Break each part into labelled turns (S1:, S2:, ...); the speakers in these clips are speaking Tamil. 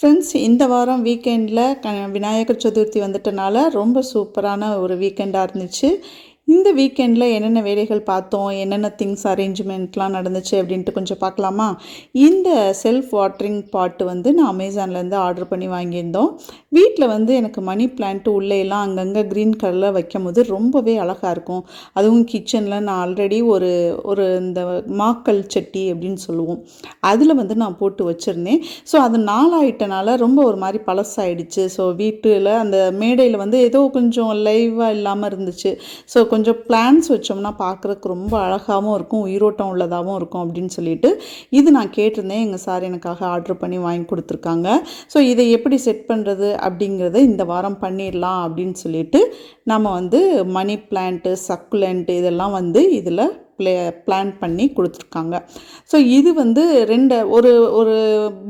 S1: ஃப்ரெண்ட்ஸ், இந்த வாரம் வீக்கெண்டில் விநாயகர் சதுர்த்தி வந்துட்டனால ரொம்ப சூப்பரான ஒரு வீக்கெண்டாக இருந்துச்சு. இந்த வீக்கெண்டில் என்னென்ன வேலைகள் பார்த்தோம், என்னென்ன திங்ஸ் அரேஞ்ச்மெண்ட்லாம் நடந்துச்சு அப்படின்ட்டு கொஞ்சம் பார்க்கலாமா? இந்த செல்ஃப் வாட்டரிங் பாட்டு வந்து நான் அமேசான்லேருந்து ஆர்டர் பண்ணி வாங்கியிருந்தோம். வீட்டில் வந்து எனக்கு மணி பிளான்ட்டு உள்ளே எல்லாம் அங்கங்கே க்ரீன் கலரில் வைக்கும் போது ரொம்பவே அழகாக இருக்கும். அதுவும் கிச்சனில் நான் ஆல்ரெடி ஒரு ஒரு இந்த மாக்கல் சட்டி அப்படின்னு சொல்லுவோம், அதில் வந்து நான் போட்டு வச்சுருந்தேன். ஸோ அது நாளாயிட்டனால ரொம்ப ஒரு மாதிரி பழசாயிடுச்சு. ஸோ வீட்டில் அந்த மேடையில் வந்து ஏதோ கொஞ்சம் லைவாக இல்லாமல் இருந்துச்சு. ஸோ கொஞ்சம் பிளான்ஸ் வச்சோம்னா பார்க்குறதுக்கு ரொம்ப அழகாகவும் இருக்கும், உயிரோட்டம் உள்ளதாகவும் இருக்கும் அப்படின்னு சொல்லிட்டு இது நான் கேட்டிருந்தேன். எங்கள் சார் எனக்காக ஆர்டர் பண்ணி வாங்கி கொடுத்துருக்காங்க. ஸோ இதை எப்படி செட் பண்ணுறது அப்படிங்கிறத இந்த வாரம் பண்ணிடலாம் அப்படின்னு சொல்லிட்டு நம்ம வந்து மணி பிளான்ட்டு, சக்குலண்ட்டு இதெல்லாம் வந்து இதில் பிளான் பண்ணி கொடுத்துருக்காங்க. ஸோ இது வந்து ஒரு ஒரு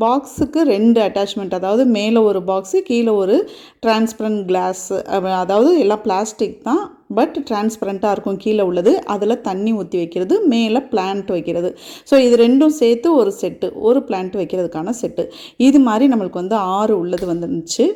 S1: பாக்ஸுக்கு 2 அட்டாச்மெண்ட், அதாவது மேலே ஒரு பாக்ஸு, கீழே ஒரு டிரான்ஸ்பரண்ட் கிளாஸ், அதாவது எல்லாம் பிளாஸ்டிக் தான், பட் டிரான்ஸ்பரண்ட்டாக இருக்கும் கீழே உள்ளது. அதில் தண்ணி ஊற்றி வைக்கிறது, மேலே பிளான்ட் வைக்கிறது. ஸோ இது ரெண்டும் சேர்த்து ஒரு செட்டு, ஒரு பிளான்ட் வைக்கிறதுக்கான செட்டு. இது மாதிரி நம்மளுக்கு வந்து 6 உள்ளது வந்துருந்துச்சு.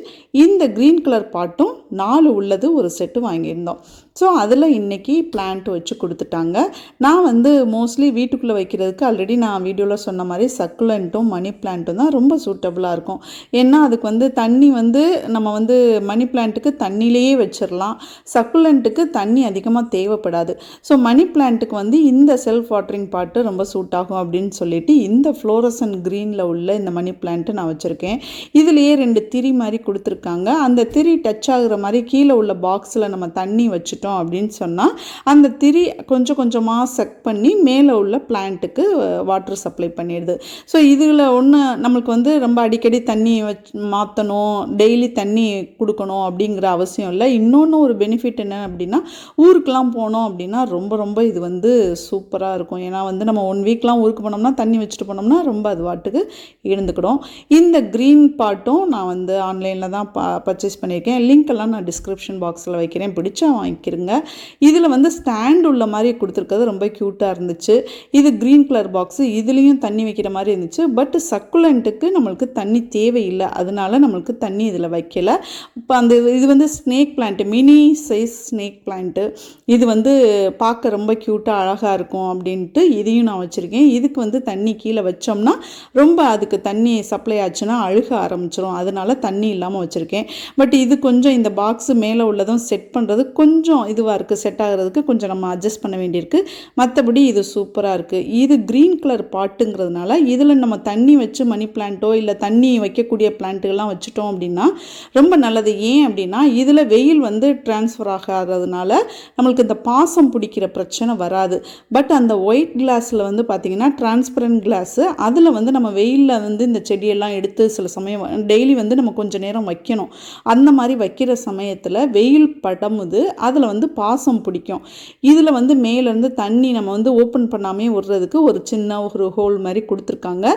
S1: இந்த க்ரீன் கலர் பாட்டும் 4 உள்ளது ஒரு செட்டு வாங்கியிருந்தோம். ஸோ அதில் இன்றைக்கி பிளான்ட் வச்சு கொடுத்துட்டாங்க. நான் வந்து மோஸ்ட்லி வீட்டுக்குள்ளே வைக்கிறதுக்கு ஆல்ரெடி நான் வீடியோவில் சொன்ன மாதிரி சக்குலண்ட்டும் மணி பிளான்ட்டும் தான் ரொம்ப சூட்டபுளாக இருக்கும். ஏன்னா அதுக்கு வந்து தண்ணி வந்து நம்ம வந்து மணி பிளான்ட்டுக்கு தண்ணியிலேயே வச்சிடலாம், சக்குலண்ட்டுக்கு தண்ணி அதிகமாக தேவைப்படாது. ஸோ மணி பிளான்ட்டுக்கு வந்து இந்த செல்ஃப் வாட்டரிங் பாட்டு ரொம்ப சூட் ஆகும் அப்படின்னு சொல்லிட்டு இந்த ஃப்ளோரசன் க்ரீனில் உள்ள இந்த மணி பிளான்ட்டு நான் வச்சுருக்கேன். இதுலேயே 2 திரி மாதிரி கொடுத்துருக்காங்க. அந்த திரி டச் ஆகுற மாதிரி கீழே உள்ள பாக்ஸில் நம்ம தண்ணி வச்சுட்டோம் அப்படின்னு சொன்னால் அந்த திரி கொஞ்சம் கொஞ்சமாக செக் பண்ணி மேலே உள்ள பிளான்ட்டுக்கு வாட்டர் சப்ளை பண்ணிடுது. ஸோ இதில் ஒன்று நம்மளுக்கு வந்து ரொம்ப அடிக்கடி தண்ணி மாற்றணும், டெய்லி தண்ணி கொடுக்கணும் அப்படிங்கிற அவசியம் இல்லை. இன்னொன்று ஒரு பெனிஃபிட் என்ன அப்படின்னா, ஊருக்கெலாம் போனோம் அப்படின்னா ரொம்ப ரொம்ப இது வந்து சூப்பராக இருக்கும். ஏன்னா வந்து நம்ம 1 வீக்லாம் ஊருக்கு போனோம்னா தண்ணி வச்சுட்டு போனோம்னா ரொம்ப அது வாட்டுக்கு இருந்துக்கிடும். இந்த க்ரீன் பாட்டும் நான் வந்து ஆன்லைனில் தான் பர்ச்சேஸ் பண்ணியிருக்கேன். லிங்க் எல்லாம் நான் டிஸ்கிரிப்ஷன் பாக்ஸில் வைக்கிறேன், பிடிச்சா வாங்கிக்கிறேங்க. இதில் வந்து ஸ்டாண்ட் உள்ள மாதிரி கொடுத்துருக்கிறது ரொம்ப க்யூட்டாக இருந்துச்சு. இது க்ரீன் கலர் பாக்ஸு, இதுலேயும் தண்ணி வைக்கிற மாதிரி இருந்துச்சு. பட் சக்குலண்ட்டுக்கு நம்மளுக்கு தண்ணி தேவையில்லை, அதனால நம்மளுக்கு தண்ணி இதில் வைக்கலை. இப்போ இது வந்து snake plant, mini size snake plant. இது வந்து பார்க்க ரொம்ப க்யூட்டாக அழகாக இருக்கும் அப்படின்ட்டு இதையும் நான் வச்சுருக்கேன். இதுக்கு வந்து தண்ணி கீழே வச்சோம்னா ரொம்ப அதுக்கு தண்ணி சப்ளை ஆச்சுன்னா அழுக ஆரம்பிச்சிடும், அதனால தண்ணி இல்லாமல் வச்சுருக்கேன். பட் இது கொஞ்சம் இந்த பாக்ஸு மேலே உள்ளதும் செட் பண்ணுறது கொஞ்சம் இதுவாக இருக்குது, செட் ஆகிறதுக்கு கொஞ்சம் நம்ம அட்ஜஸ்ட் பண்ண வேண்டியிருக்கு. மற்றபடி இது சூப்பராக இருக்குது. இது க்ரீன் கலர் பாட்டுங்கிறதுனால இதில் நம்ம தண்ணி வச்சு மணி பிளான்ட்டோ இல்லை தண்ணி வைக்கக்கூடிய பிளான்ட்டுகள்லாம் வச்சுட்டோம் அப்படின்னா ரொம்ப நல்லது. ஏன் அப்படின்னா இதில் வெயில் வந்து டிரான்ஸ்ஃபர் ஆகாததுனால நம்மளுக்கு இந்த பாசம் பிடிக்கிற பிரச்சனை வராது. பட் அந்த ஒயிட் கிளாஸில் வந்து பார்த்திங்கன்னா டிரான்ஸ்பரண்ட் கிளாஸு, அதில் வந்து நம்ம வெயிலில் வந்து இந்த செடியெல்லாம் எடுத்து சில சமயம் டெய்லி வந்து நம்ம கொஞ்சம் நேரம் வைக்கணும். அந்த மாதிரி வைக்கிற சமயத்தில் வெயில் படும்போது அதில் வந்து பாசம் பிடிக்கும். இதில் வந்து மேலேருந்து தண்ணி நம்ம வந்து ஓப்பன் பண்ணாமே விடுறதுக்கு ஒரு சின்ன ஒரு ஹோல் மாதிரி கொடுத்துருக்காங்க.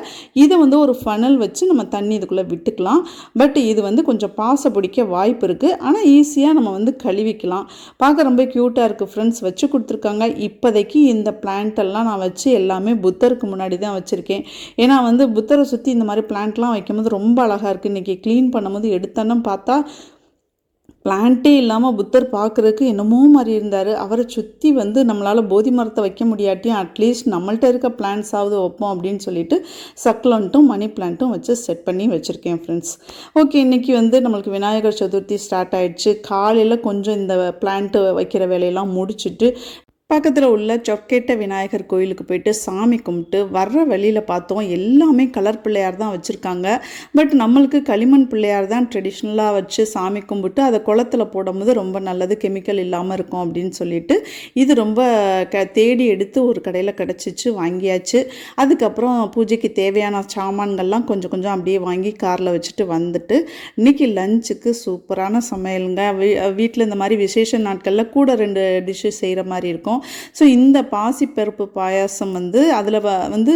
S1: இதை வந்து ஒரு ஃபனல் வச்சு நம்ம தண்ணி இதுக்குள்ளே விட்டுக்கலாம். பட் இது வந்து கொஞ்சம் பாசம் பிடிக்க வாய்ப்பு இருக்குது, ஆனால் ஈஸியாக நம்ம வந்து கழுவிக்கலாம். பார்க்க ரொம்ப க்யூட்டாக இருக்குது ஃப்ரெண்ட்ஸ், வச்சு கொடுத்துருக்காங்க. இப்போதைக்கு இந்த பிளான்ட்டெல்லாம் நான் வச்சு எல்லாமே புத்தருக்கு முன்னாடி தான் வச்சுருக்கேன். ஏன்னா வந்து புத்தரை சுற்றி இந்த மாதிரி பிளான்ட்லாம் வைக்கும்போது ரொம்ப அழகாக இருக்குது. இன்றைக்கி க்ளீன் பண்ணும்போது எடுத்தோன்னு பார்த்தா பிளான்ட்டே இல்லாமல் புத்தர் பார்க்குறதுக்கு என்னமோ மாதிரி இருந்தார். அவரை சுற்றி வந்து நம்மளால் போதி மரத்தை வைக்க முடியாட்டியும் அட்லீஸ்ட் நம்மள்ட்ட இருக்க பிளான்ட்ஸாவது வைப்போம் அப்படின்னு சொல்லிட்டு சக்குலண்ட்டும் மணி பிளான்ட்டும் வச்சு செட் பண்ணி வச்சுருக்கேன் ஃப்ரெண்ட்ஸ். ஓகே, இன்றைக்கி வந்து நம்மளுக்கு விநாயகர் சதுர்த்தி ஸ்டார்ட் ஆகிடுச்சு. காலையில் கொஞ்சம் இந்த பிளான்ட்டு வைக்கிற வேலையெல்லாம் முடிச்சுட்டு பக்கத்தில் உள்ள சொக்கேட்ட விநாயகர் கோயிலுக்கு போயிட்டு சாமி கும்பிட்டு வர்ற வழியில் பார்த்தோம், எல்லாமே கலர் பிள்ளையார் தான் வச்சுருக்காங்க. பட் நம்மளுக்கு களிமண் பிள்ளையார் தான் ட்ரெடிஷ்னலாக வச்சு சாமி கும்பிட்டு அதை குளத்தில் போடும்போது ரொம்ப நல்லது, கெமிக்கல் இல்லாமல் இருக்கும் அப்படின்னு சொல்லிட்டு இது ரொம்ப தேடி எடுத்து ஒரு கடையில் கிடச்சிச்சு, வாங்கியாச்சு. அதுக்கப்புறம் பூஜைக்கு தேவையான சாமான்கள்லாம் கொஞ்சம் கொஞ்சம் அப்படியே வாங்கி காரில் வச்சுட்டு வந்துட்டு இன்றைக்கி லஞ்சுக்கு சூப்பரான சமையலுங்க. வீட்டில் இந்த மாதிரி விசேஷ நாட்களில் கூட 2 டிஷ்ஷு செய்கிற மாதிரி இருக்கும். ஸோ இந்த பாசிப்பருப்பு பாயாசம் வந்து அதில் வந்து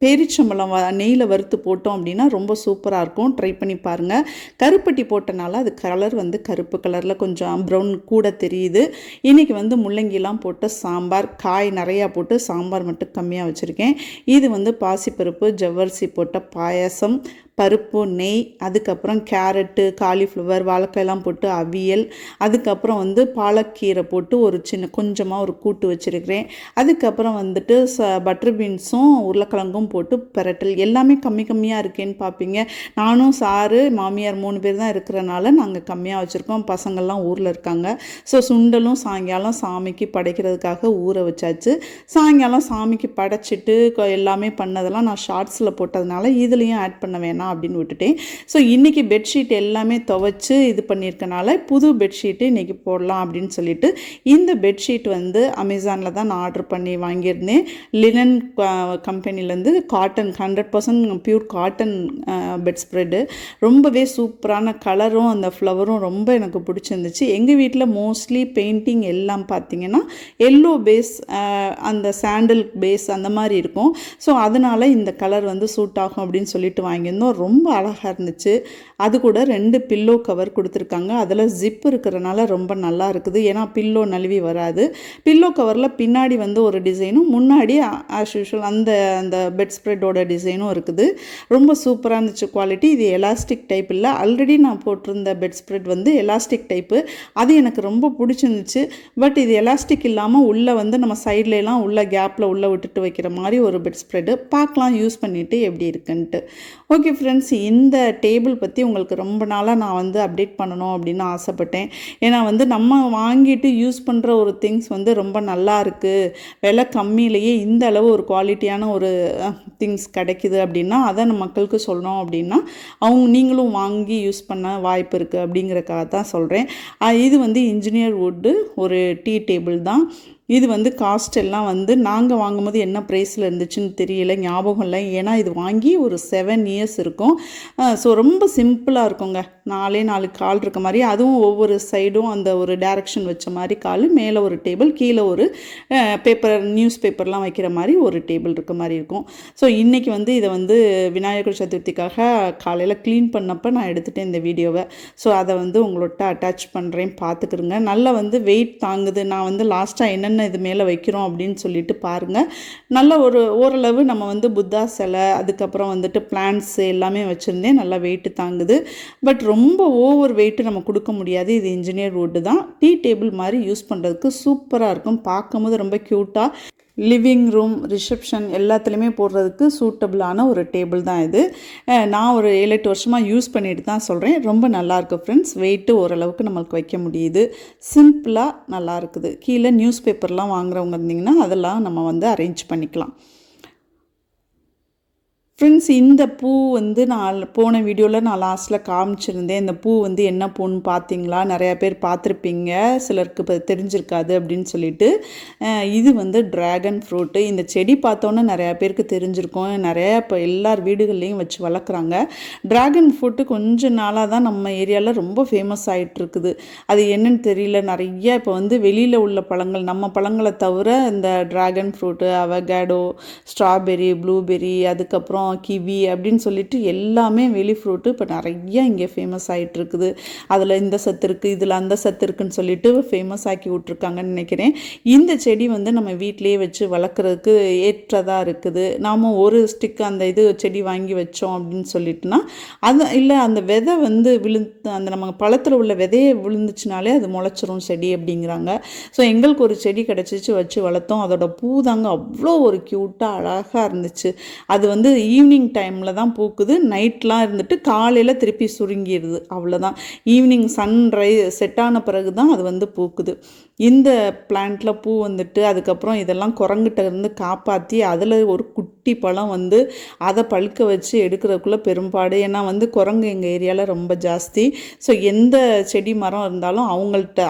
S1: பேரிச்சம்பழம் நெய்யில் வறுத்து போட்டோம் அப்படின்னா ரொம்ப சூப்பராக இருக்கும். ட்ரை பண்ணி பாருங்கள். கருப்பட்டி போட்டனால அது கலர் வந்து கருப்பு கலரில் கொஞ்சம் ப்ரௌன் கூட தெரியுது. இன்றைக்கி வந்து முள்ளங்கிலாம் போட்டு சாம்பார், காய் நிறையா போட்டு சாம்பார் மட்டும் கம்மியாக வச்சுருக்கேன். இது வந்து பாசிப்பருப்பு ஜவ்வரிசி போட்ட பாயாசம், பருப்பு, நெய், அதுக்கப்புறம் கேரட்டு, காலிஃப்ளவர், வாழைக்காயெல்லாம் போட்டு அவியல், அதுக்கப்புறம் வந்து பாலக்கீரை போட்டு ஒரு கொஞ்சமாக ஒரு கூட்டு வச்சுருக்கிறேன். அதுக்கப்புறம் வந்துட்டு பட்டர் பீன்ஸும் உருளைக்கிழங்கும் போட்டு பிரட்டல். எல்லாமே கம்மியாக இருக்கேன்னு பார்ப்பீங்க. நானும் சாரு மாமியார் 3 பேர் தான் இருக்கிறனால நாங்கள் கம்மியாக வச்சுருக்கோம். பசங்கள்லாம் ஊரில் இருக்காங்க. ஸோ சுண்டலும் சாயங்காலம் சாமிக்கு படைக்கிறதுக்காக ஊற வச்சாச்சு. சாயங்காலம் சாமிக்கு படைச்சிட்டு எல்லாமே பண்ணதெல்லாம் நான் ஷார்ட்ஸில் போட்டதுனால இதுலேயும் ஆட் பண்ண வேணாம் அப்படின்னு விட்டுட்டேன். ஸோ இன்றைக்கி பெட்ஷீட் எல்லாமே துவைச்சு இது பண்ணியிருக்கனால புது பெட்ஷீட்டு இன்றைக்கி போடலாம் அப்படின்னு சொல்லிட்டு இந்த பெட்ஷீட் வந்து அமேசானில் தான் நான் ஆர்டர் பண்ணி வாங்கியிருந்தேன். லினன் கம்பெனிலேருந்து cotton 100% pure cotton bedspread. ரொம்பவே சூப்பரான கலரும் அந்த ஃப்ளவரும் ரொம்ப எனக்கு பிடிச்சிருந்துச்சு. எங்கள் வீட்டில் மோஸ்ட்லி பெயிண்டிங் எல்லாம் பார்த்திங்கன்னா எல்லோ பேஸ், அந்த சாண்டில் பேஸ் அந்த மாதிரி இருக்கும். ஸோ அதனால் இந்த கலர் வந்து சூட் ஆகும் அப்படின்னு சொல்லிட்டு வாங்கியிருந்தோம். ரொம்ப அழகாக இருந்துச்சு. அது கூட 2 பில்லோ கவர் கொடுத்துருக்காங்க. அதில் ஜிப் இருக்கிறனால ரொம்ப நல்லா இருக்குது. ஏன்னா பில்லோ நழுவி வராது. பில்லோ கவரில் பின்னாடி வந்து ஒரு டிசைனும் முன்னாடி ஆஸ் யூஷுவல் அந்த பெட் ஸ்ப்ரெட்டோட டிசைனும் இருக்குது. ரொம்ப சூப்பராக இருந்துச்சு குவாலிட்டி. இது எலாஸ்டிக் டைப் இல்லை. ஆல்ரெடி நான் போட்டிருந்த பெட் ஸ்ப்ரெட் வந்து எலாஸ்டிக் டைப்பு. அது எனக்கு ரொம்ப பிடிச்சிருந்துச்சு. பட் இது எலாஸ்டிக் இல்லாமல் உள்ளே வந்து நம்ம சைட்லலாம் உள்ள கேப்பில் உள்ளே விட்டுட்டு வைக்கிற மாதிரி ஒரு பெட் ஸ்ப்ரெட்டு. பார்க்கலாம் யூஸ் பண்ணிவிட்டு எப்படி இருக்குன்ட்டு. ஓகே ஃப்ரெண்ட்ஸ், இந்த டேபிள் பற்றி உங்களுக்கு ரொம்ப நாளாக நான் வந்து அப்டேட் பண்ணணும் அப்படின்னு ஆசைப்பட்டேன். ஏன்னா வந்து நம்ம வாங்கிட்டு யூஸ் பண்ணுற ஒரு திங்ஸ் வந்து ரொம்ப நல்லா இருக்குது, விலை கம்மியிலேயே இந்த அளவு ஒரு குவாலிட்டியான ஒரு திங்ஸ் கிடைக்குது அப்படின்னா அதை நம்ம மக்களுக்கு சொல்லணும் அப்படின்னா நீங்களும் வாங்கி யூஸ் பண்ண வாய்ப்பு இருக்குது அப்படிங்கிறக்காக தான் சொல்கிறேன். இது வந்து இன்ஜினியர் வுட்டு ஒரு டீ டேபிள் தான். இது வந்து காஸ்ட் எல்லாம் வந்து நாங்கள் வாங்கும்போது என்ன ப்ரைஸில் இருந்துச்சுன்னு தெரியல, ஞாபகம் இல்லை. ஏன்னா இது வாங்கி ஒரு 7 இயர்ஸ் இருக்கும். ஸோ ரொம்ப சிம்பிளாக இருக்குங்க. 4 கால் இருக்க மாதிரி, அதுவும் ஒவ்வொரு சைடும் அந்த ஒரு டைரக்ஷன் வச்ச மாதிரி கால், மேலே ஒரு டேபிள், கீழே ஒரு நியூஸ் பேப்பர்லாம் வைக்கிற மாதிரி ஒரு டேபிள் இருக்க மாதிரி இருக்கும். ஸோ இன்றைக்கி வந்து இதை வந்து விநாயகர் சதுர்த்திக்காக காலையில் க்ளீன் பண்ணப்போ நான் எடுத்துகிட்டேன் இந்த வீடியோவை. ஸோ அதை வந்து உங்களோட அட்டாச் பண்ணுறேன், பார்த்துக்குறேங்க. நல்லா வந்து வெயிட் தாங்குது. நான் வந்து லாஸ்ட்டாக என்னென்ன இது மேலே வைக்கிறோம் அப்படின்னு சொல்லிட்டு பாருங்கள். நல்ல ஓரளவு நம்ம வந்து புத்தா சிலை, அதுக்கப்புறம் வந்துட்டு பிளான்ட்ஸ் எல்லாமே வச்சுருந்தேன். நல்லா வெயிட்டு தாங்குது. பட் ரொம்ப ஓவர் வெயிட்டு நம்ம கொடுக்க முடியாது. இது இன்ஜினியர் வுட்டு தான். டீ டேபிள் மாதிரி யூஸ் பண்ணுறதுக்கு சூப்பராக இருக்கும். பார்க்கும்போது ரொம்ப க்யூட்டாக லிவிங் ரூம், ரிசப்ஷன் எல்லாத்துலேயுமே போடுறதுக்கு சூட்டபிளான ஒரு டேபிள் தான் இது. நான் ஒரு 7-8 வருஷமாக யூஸ் பண்ணிட்டு தான் சொல்கிறேன். ரொம்ப நல்லாயிருக்கு ஃப்ரெண்ட்ஸ். வெயிட்டு ஓரளவுக்கு நம்மளுக்கு வைக்க முடியுது. சிம்பிளாக நல்லா இருக்குது. கீழே நியூஸ் பேப்பர்லாம் வாங்குறவங்க இருந்திங்கன்னா அதெல்லாம் நம்ம வந்து அரேஞ்ச் பண்ணிக்கலாம். ஃப்ரெண்ட்ஸ், இந்த பூ வந்து நான் போன வீடியோவில் நான் லாஸ்ட்டில் காமிச்சிருந்தேன். இந்த பூ வந்து என்ன பூன்னு பார்த்தீங்களா? நிறையா பேர் பார்த்துருப்பீங்க, சிலருக்கு இப்போ தெரிஞ்சிருக்காது அப்படின்னு சொல்லிட்டு. இது வந்து ட்ராகன் ஃப்ரூட்டு. இந்த செடி பார்த்தோன்னே நிறையா பேருக்கு தெரிஞ்சிருக்கும். நிறையா இப்போ எல்லார் வீடுகள்லேயும் வச்சு வளர்க்குறாங்க. ட்ராகன் ஃப்ரூட்டு கொஞ்ச நாளாக தான் நம்ம ஏரியாவில் ரொம்ப ஃபேமஸ் ஆகிட்டுருக்குது. அது என்னன்னு தெரியல. நிறைய இப்போ வந்து வெளியில் உள்ள பழங்கள், நம்ம பழங்களை தவிர இந்த dragon fruit, avocado, strawberry, blueberry, அதுக்கப்புறம் கிவி அப்படின்னு சொல்லிட்டு எல்லாமே வெளி ஃப்ரூட்டு இப்போ நிறைய இங்கே ஃபேமஸ் ஆகிட்டு இருக்குது. அதில் இந்த சத்து இருக்குது, இதில் அந்த சத்து இருக்குன்னு சொல்லிட்டு ஃபேமஸ் ஆக்கி விட்ருக்காங்கன்னு நினைக்கிறேன். இந்த செடி வந்து நம்ம வீட்டிலேயே வச்சு வளர்க்குறதுக்கு ஏற்றதாக இருக்குது. நாம் ஒரு ஸ்டிக் அந்த செடி வாங்கி வச்சோம் அப்படின்னு சொல்லிட்டுனா அது இல்லை, அந்த விதை வந்து அந்த நம்ம பழத்தில் உள்ள விதையை விழுந்துச்சுனாலே அது முளைச்சிரும் செடி அப்படிங்கிறாங்க. ஸோ எங்களுக்கு ஒரு செடி கிடச்சிச்சு, வச்சு வளர்த்தோம். அதோட பூ தாங்க அவ்வளோ ஒரு க்யூட்டாக அழகாக இருந்துச்சு. அது வந்து ஈவினிங் டைமில் தான் பூக்குது. நைட்லாம் இருந்துட்டு காலையில் திருப்பி சுருங்கிடுது. அவ்வளோதான். ஈவினிங் செட் ஆன பிறகு தான் அது வந்து பூக்குது. இந்த பிளான்ட்டில் பூ வந்துட்டு அதுக்கப்புறம் இதெல்லாம் குரங்கிட்ட இருந்து காப்பாற்றி அதில் ஒரு குட்டி பழம் வந்து அதை பழுக்க வச்சு எடுக்கிறதுக்குள்ளே பெரும்பாடு. ஏன்னா வந்து குரங்கு எங்கள் ஏரியாவில் ரொம்ப ஜாஸ்தி. ஸோ எந்த செடி மரம் இருந்தாலும்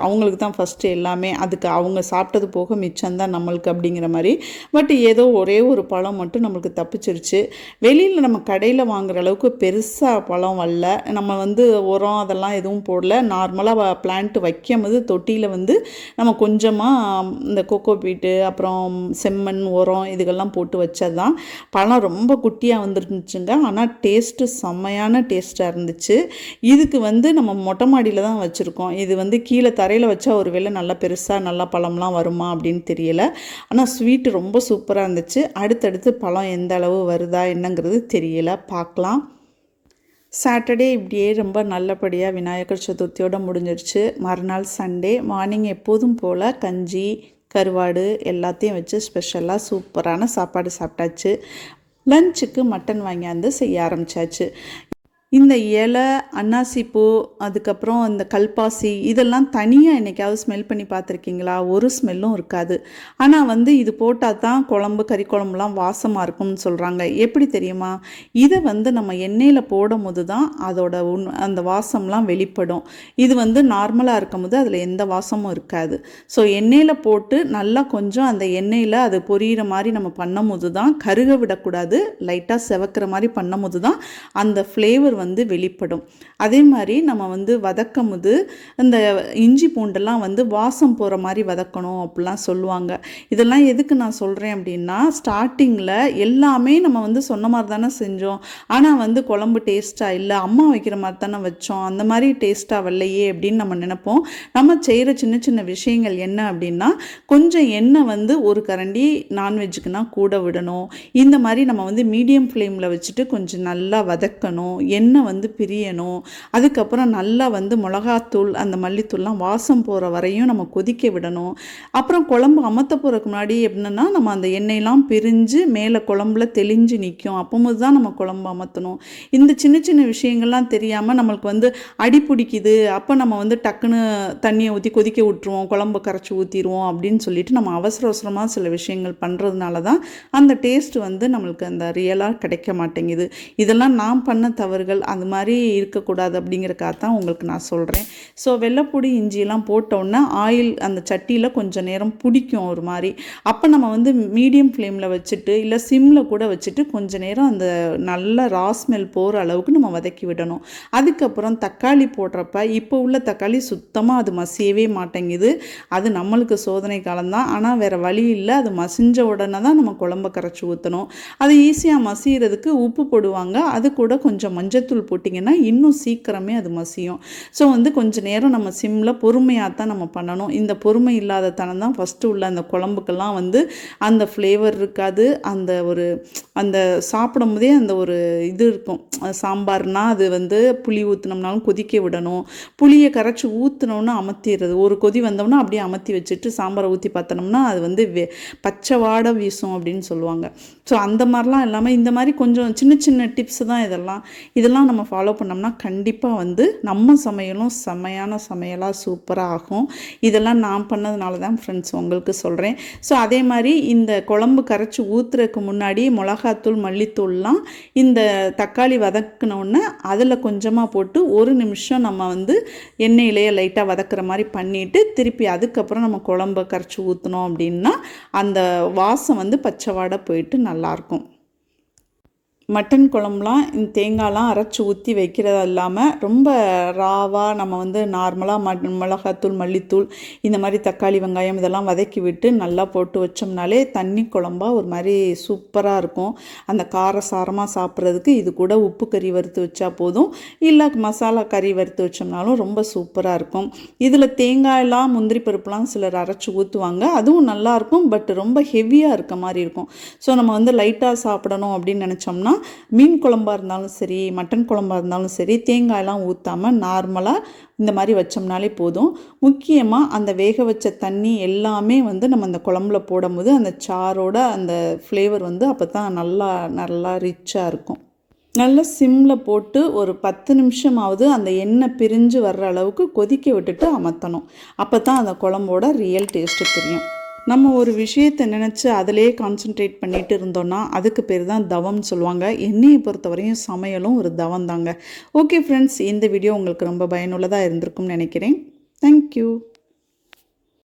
S1: அவங்களுக்கு தான் ஃபஸ்ட்டு எல்லாமே. அதுக்கு அவங்க சாப்பிட்டது போக மிச்சம்தான் நம்மளுக்கு அப்படிங்கிற மாதிரி. பட் ஏதோ ஒரே ஒரு பழம் மட்டும் நம்மளுக்கு தப்பிச்சிருச்சு. வெளியில் நம்ம கடையில் வாங்குற அளவுக்கு பெருசாக பழம் வரல. நம்ம வந்து உரம் அதெல்லாம் எதுவும் போடல. நார்மலாக பிளான்ட்டு வைக்கும் போது தொட்டியில் வந்து நம்ம கொஞ்சமாக இந்த கோகோ பீட்டு அப்புறம் செம்மண் உரம் இதுகெல்லாம் போட்டு வச்சது தான். பழம் ரொம்ப குட்டியாக வந்துருந்துச்சுங்க. ஆனால் டேஸ்ட்டு செம்மையான டேஸ்ட்டாக இருந்துச்சு. இதுக்கு வந்து நம்ம மொட்டை மாடியில் தான் வச்சுருக்கோம். இது கீழே தரையில் வச்சா ஒரு வேளை நல்லா பெருசாக நல்லா பழம்லாம் வருமா அப்படின்னு தெரியலை. ஆனால் ஸ்வீட்டு ரொம்ப சூப்பராக இருந்துச்சு. அடுத்தடுத்து பழம் எந்த அளவு வருதா என்னங்கிறது தெரியலை, பார்க்கலாம். சாட்டர்டே இப்படியே ரொம்ப நல்லபடியாக விநாயகர் சதுர்த்தியோடு முடிஞ்சிருச்சு. மறுநாள் சண்டே மார்னிங் எப்போதும் போல் கஞ்சி கருவாடு எல்லாத்தையும் வச்சு ஸ்பெஷலாக சூப்பரான சாப்பாடு சாப்பிட்டாச்சு. லஞ்சுக்கு மட்டன் வாங்கியாந்து செய்ய ஆரம்பித்தாச்சு. இந்த இலை, அன்னாசிப்பூ, அதுக்கப்புறம் இந்த கல்பாசி இதெல்லாம் தனியாக என்றைக்காவது ஸ்மெல் பண்ணி பார்த்துருக்கீங்களா? ஒரு ஸ்மெல்லும் இருக்காது. ஆனால் இது போட்டால் தான் குழம்பு கறி குழம்புலாம் வாசமாக இருக்கும்னு சொல்கிறாங்க. எப்படி தெரியுமா? இதை நம்ம எண்ணெயில் போடும் போது தான் அதோட அந்த வாசம்லாம் வெளிப்படும். இது நார்மலாக இருக்கும் போது அதில் எந்த வாசமும் இருக்காது. ஸோ எண்ணெயில் போட்டு நல்லா கொஞ்சம் அந்த எண்ணெயில் அது பொரியிற மாதிரி நம்ம பண்ணும் போது தான், கருக விடக்கூடாது, லைட்டாக செவக்கிற மாதிரி பண்ணும் போது தான் அந்த ஃப்ளேவர் வெளிப்படும். அதே மாதிரி நம்ம வதக்கும் போது இந்த இஞ்சி பூண்டெல்லாம் வாசம் போகிற மாதிரி வதக்கணும் அப்படிலாம் சொல்லுவாங்க. இதெல்லாம் எதுக்கு நான் சொல்கிறேன் அப்படின்னா, ஸ்டார்டிங்கில் எல்லாமே நம்ம சொன்ன மாதிரி தானே செஞ்சோம். ஆனால் குழம்பு டேஸ்ட்டாக இல்லை, அம்மா வைக்கிற மாதிரி தானே வச்சோம், அந்த மாதிரி டேஸ்ட்டாக வரலையே அப்படின்னு நம்ம நினைப்போம். நம்ம செய்கிற சின்ன சின்ன விஷயங்கள் என்ன அப்படின்னா, கொஞ்சம் எண்ணெய் ஒரு கரண்டி நான்வெஜ்ஜுக்குன்னா கூட விடணும். இந்த மாதிரி நம்ம மீடியம் ஃப்ளேமில் வச்சுட்டு கொஞ்சம் நல்லா வதக்கணும். எண்ணெய் பிரியணும். அதுக்கப்புறம் நல்லா மிளகாத்தூள் அந்த மல்லித்தூள்லாம் வாசம் போகிற வரையும் நம்ம கொதிக்க விடணும். அப்புறம் குழம்பு அமர்த்த போகிறதுக்கு முன்னாடி எப்படின்னா, நம்ம அந்த எண்ணெயெல்லாம் பிரிஞ்சு மேலே குழம்புல தெளிஞ்சு நிற்கும். அப்போது தான் நம்ம குழம்பு அமர்த்தணும். இந்த சின்ன சின்ன விஷயங்கள்லாம் தெரியாமல் நம்மளுக்கு அடி பிடிக்குது, அப்போ நம்ம டக்குன்னு தண்ணியை ஊற்றி கொதிக்க விட்டுருவோம், குழம்பு கரைச்சி ஊற்றிடுவோம் அப்படின்னு சொல்லிட்டு நம்ம அவசர அவசரமாக சில விஷயங்கள் பண்ணுறதுனால தான் அந்த டேஸ்ட்டு நம்மளுக்கு அந்த ரியலாக கிடைக்க மாட்டேங்குது. இதெல்லாம் நான் பண்ண தவறுகள். அந்த மாதிரி இருக்கக்கூடாது அப்படிங்கிறக்காக தான் உங்களுக்கு நான் சொல்கிறேன். ஸோ வெள்ளைப்பூடி இஞ்சியெல்லாம் போட்டோன்னே ஆயில் அந்த சட்டியில் கொஞ்சம் நேரம் பிடிக்கும் ஒரு மாதிரி. அப்போ நம்ம மீடியம் ஃப்ளேமில் வச்சுட்டு இல்லை சிம்மில் கூட வச்சுட்டு கொஞ்சம் நேரம் அந்த நல்ல ரா ஸ்மெல் போகிற அளவுக்கு நம்ம வதக்கி விடணும். அதுக்கப்புறம் தக்காளி போடுறப்ப இப்போ உள்ள தக்காளி சுத்தமாக அது மசியவே மாட்டேங்குது. அது நம்மளுக்கு சோதனை காலம்தான். ஆனால் வேறு வழி இல்லை, அது மசிஞ்ச உடனே தான் நம்ம குழம்ப கரைச்சி ஊற்றணும். அது ஈஸியாக மசிகிறதுக்கு உப்பு போடுவாங்க. அது கூட கொஞ்சம் மஞ்சள் தூள் போட்டிங்கன்னா இன்னும் சீக்கிரமே அது மசியும். ஸோ கொஞ்சம் நேரம் நம்ம சிம்மில் பொறுமையாக தான் நம்ம பண்ணணும். இந்த பொறுமை இல்லாத தனம் தான் ஃபஸ்ட்டு உள்ள அந்த குழம்புக்கெல்லாம் அந்த ஃப்ளேவர் இருக்காது. அந்த சாப்பிடும் போதே அந்த ஒரு இது இருக்கும். சாம்பார்னால் அது புளி ஊற்றினோம்னாலும் கொதிக்க விடணும். புளியை கரைச்சி ஊற்றினோன்னா அமர்த்திடுறது. ஒரு கொதி வந்தோம்னா அப்படியே அமர்த்தி வச்சுட்டு சாம்பாரை ஊற்றி பார்த்தோம்னா அது பச்சை வாடை வீசும் அப்படின்னு சொல்லுவாங்க. ஸோ அந்த மாதிரிலாம் இல்லாமல் இந்த மாதிரி கொஞ்சம் சின்ன சின்ன டிப்ஸ் தான் இதெல்லாம் நம்ம ஃபாலோ பண்ணோம்னா கண்டிப்பாக நம்ம சமையலும் செம்மையான சமையலாக சூப்பராக ஆகும். இதெல்லாம் நான் பண்ணதுனால தான் ஃப்ரெண்ட்ஸ் உங்களுக்கு சொல்கிறேன். ஸோ அதே மாதிரி இந்த குழம்பு கரைச்சி ஊற்றுறதுக்கு முன்னாடி மிளகாத்தூள் மல்லித்தூள்லாம் இந்த தக்காளி வதக்கினோன்னே அதில் கொஞ்சமாக போட்டு ஒரு நிமிஷம் நம்ம எண்ணெயிலேயே லைட்டாக வதக்குற மாதிரி பண்ணிவிட்டு திருப்பி அதுக்கப்புறம் நம்ம குழம்பு கரைச்சி ஊற்றினோம் அப்படின்னா அந்த வாசம் பச்சை வாடை போயிட்டு நல்லாயிருக்கும். மட்டன் குழம்புலாம் இந்த தேங்காய்லாம் அரைச்சி ஊற்றி வைக்கிறதா இல்லாமல் ரொம்ப ராவாக நம்ம நார்மலாக மிளகாத்தூள் மல்லித்தூள் இந்த மாதிரி தக்காளி வெங்காயம் இதெல்லாம் வதக்கி விட்டு நல்லா போட்டு வச்சோம்னாலே தண்ணி குழம்பாக ஒரு மாதிரி சூப்பராக இருக்கும். அந்த காரசாரமாக சாப்பிட்றதுக்கு இது கூட உப்பு கறி வறுத்து வச்சா போதும், இல்லை மசாலா கறி வறுத்து வச்சோம்னாலும் ரொம்ப சூப்பராக இருக்கும். இதில் தேங்காயெல்லாம் முந்திரி பருப்புலாம் சிலர் அரைச்சி ஊற்றுவாங்க, அதுவும் நல்லாயிருக்கும். பட் ரொம்ப ஹெவியாக இருக்க மாதிரி இருக்கும். ஸோ நம்ம லைட்டாக சாப்பிடணும் அப்படின்னு நினச்சோம்னா மீன் குழம்பாக இருந்தாலும் சரி மட்டன் குழம்பாக இருந்தாலும் சரி தேங்காயெல்லாம் ஊற்றாமல் நார்மலாக இந்த மாதிரி வச்சோம்னாலே போதும். முக்கியமாக அந்த வேக வச்ச தண்ணி எல்லாமே நம்ம அந்த குழம்புல போடும்போது அந்த சாரோட அந்த ஃப்ளேவர் அப்போ தான் நல்லா நல்லா ரிச்சாக இருக்கும். நல்லா சிம்மில் போட்டு ஒரு 10 நிமிஷமாவது அந்த எண்ணெய் பிரிஞ்சு வர்ற அளவுக்கு கொதிக்க விட்டுட்டு அமர்த்தணும். அப்போ தான் அந்த குழம்போட ரியல் டேஸ்ட்டு தெரியும். நம்ம ஒரு விஷயத்தை நினச்சி அதிலே கான்சென்ட்ரேட் பண்ணிட்டு இருந்தோம்னா அதுக்கு பேர் தான் தவம்னு சொல்லுவாங்க. என்னையை பொறுத்தவரையும் சமையலும் ஒரு தவம் தாங்க. ஓகே ஃப்ரெண்ட்ஸ், இந்த வீடியோ உங்களுக்கு ரொம்ப பயனுள்ளதாக இருந்திருக்கும்னு நினைக்கிறேன். தேங்க்யூ.